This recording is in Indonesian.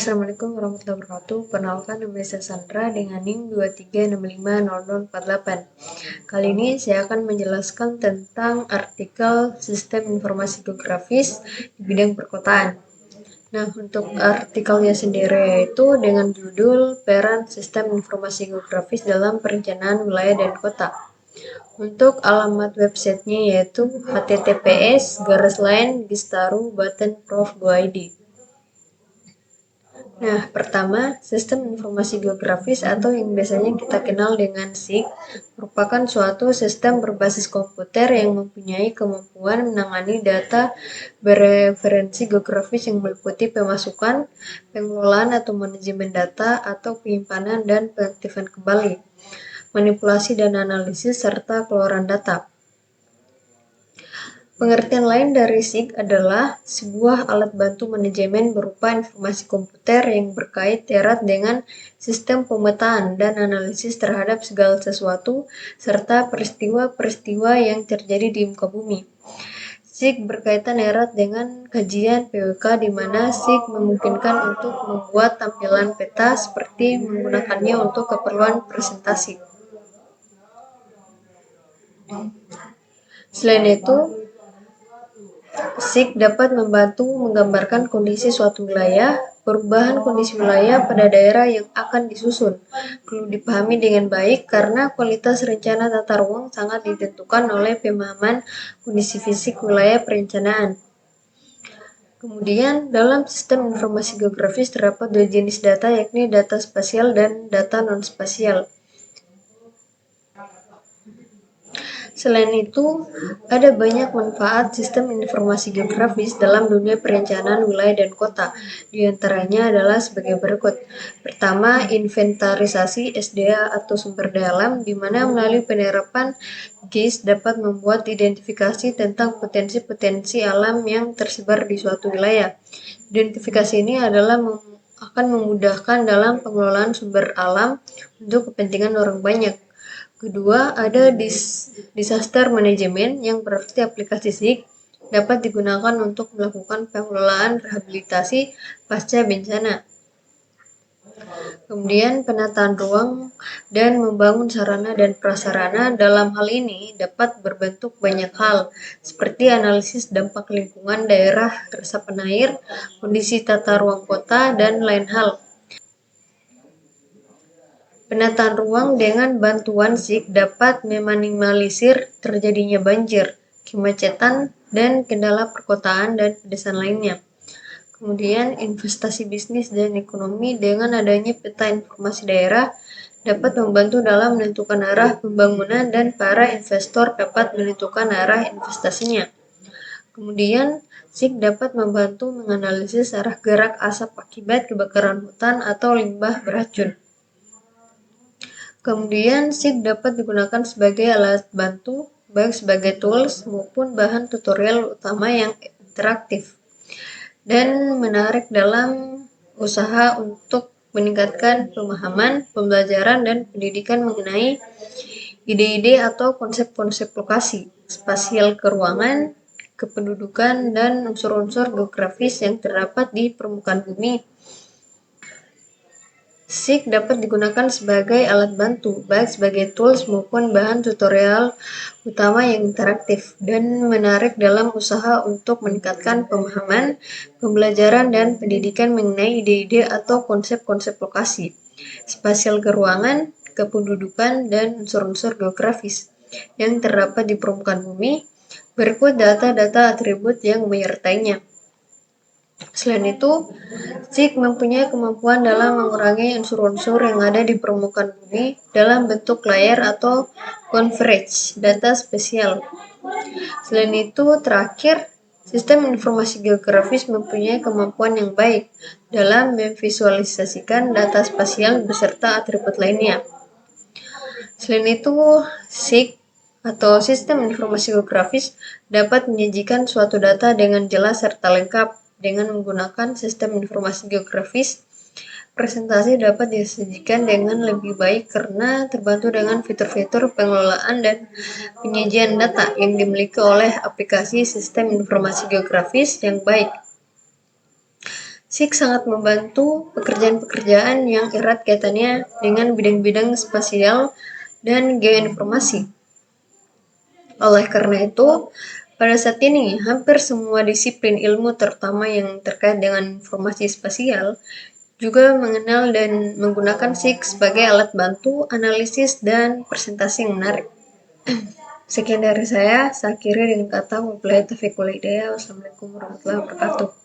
Assalamualaikum warahmatullahi wabarakatuh. Perkenalkan, nama saya Sandra dengan NIM 23650048. Kali ini saya akan menjelaskan tentang artikel Sistem Informasi Geografis di bidang perkotaan. Nah, untuk artikelnya sendiri yaitu dengan judul Peran Sistem Informasi Geografis dalam Perencanaan Wilayah dan Kota. Untuk alamat websitenya yaitu https://gistaru.baten.prof.go.id. Nah, pertama, sistem informasi geografis atau yang biasanya kita kenal dengan SIG merupakan suatu sistem berbasis komputer yang mempunyai kemampuan menangani data bereferensi geografis yang meliputi pemasukan, pengelolaan atau manajemen data, atau penyimpanan dan pengaktifan kembali, manipulasi dan analisis, serta keluaran data. Pengertian lain dari SIG adalah sebuah alat bantu manajemen berupa informasi komputer yang berkait erat dengan sistem pemetaan dan analisis terhadap segala sesuatu serta peristiwa-peristiwa yang terjadi di muka bumi. SIG berkaitan erat dengan kajian PWK di mana SIG memungkinkan untuk membuat tampilan peta seperti menggunakannya untuk keperluan presentasi. Selain itu, SIG dapat membantu menggambarkan kondisi suatu wilayah, perubahan kondisi wilayah pada daerah yang akan disusun. Perlu dipahami dengan baik karena kualitas rencana tata ruang sangat ditentukan oleh pemahaman kondisi fisik wilayah perencanaan. Kemudian, dalam sistem informasi geografis terdapat dua jenis data, yakni data spasial dan data non-spasial. Selain itu, ada banyak manfaat sistem informasi geografis dalam dunia perencanaan wilayah dan kota. Di antaranya adalah sebagai berikut. Pertama, inventarisasi SDA atau sumber daya alam, di mana melalui penerapan GIS dapat membuat identifikasi tentang potensi-potensi alam yang tersebar di suatu wilayah. Identifikasi ini adalah akan memudahkan dalam pengelolaan sumber alam untuk kepentingan orang banyak. Kedua, ada disaster management yang berarti aplikasi SIG dapat digunakan untuk melakukan pengelolaan rehabilitasi pasca bencana. Kemudian penataan ruang dan membangun sarana dan prasarana dalam hal ini dapat berbentuk banyak hal, seperti analisis dampak lingkungan daerah resapan air, kondisi tata ruang kota, dan lain hal. Penataan ruang dengan bantuan SIG dapat meminimalisir terjadinya banjir, kemacetan, dan kendala perkotaan dan pedesaan lainnya. Kemudian, investasi bisnis dan ekonomi dengan adanya peta informasi daerah dapat membantu dalam menentukan arah pembangunan dan para investor dapat menentukan arah investasinya. Kemudian, SIG dapat membantu menganalisis arah gerak asap akibat kebakaran hutan atau limbah beracun. Kemudian, SIG dapat digunakan sebagai alat bantu, baik sebagai tools maupun bahan tutorial utama yang interaktif, dan menarik dalam usaha untuk meningkatkan pemahaman, pembelajaran, dan pendidikan mengenai ide-ide atau konsep-konsep lokasi, spasial keruangan, kependudukan, dan unsur-unsur geografis yang terdapat di permukaan bumi. SIG dapat digunakan sebagai alat bantu, baik sebagai tools maupun bahan tutorial utama yang interaktif, dan menarik dalam usaha untuk meningkatkan pemahaman, pembelajaran, dan pendidikan mengenai ide-ide atau konsep-konsep lokasi, spasial keruangan, kependudukan, dan unsur-unsur geografis yang terdapat di permukaan bumi. Berikut data-data atribut yang menyertainya. Selain itu, SIG mempunyai kemampuan dalam mengurangi unsur-unsur yang ada di permukaan bumi dalam bentuk layar atau coverage data spesial. Selain itu, terakhir, sistem informasi geografis mempunyai kemampuan yang baik dalam memvisualisasikan data spasial beserta atribut lainnya. Selain itu, SIG atau sistem informasi geografis dapat menyajikan suatu data dengan jelas serta lengkap. Dengan menggunakan sistem informasi geografis, presentasi dapat disajikan dengan lebih baik karena terbantu dengan fitur-fitur pengelolaan dan penyajian data yang dimiliki oleh aplikasi sistem informasi geografis yang baik. SIK sangat membantu pekerjaan-pekerjaan yang erat kaitannya dengan bidang-bidang spasial dan geoinformasi. Oleh karena itu, pada saat ini hampir semua disiplin ilmu terutama yang terkait dengan informasi spasial juga mengenal dan menggunakan SIK sebagai alat bantu analisis dan presentasi yang menarik. Sekian dari saya akhiri dengan kata wabillahi taufiq wal hidayah. Wassalamualaikum warahmatullahi wabarakatuh.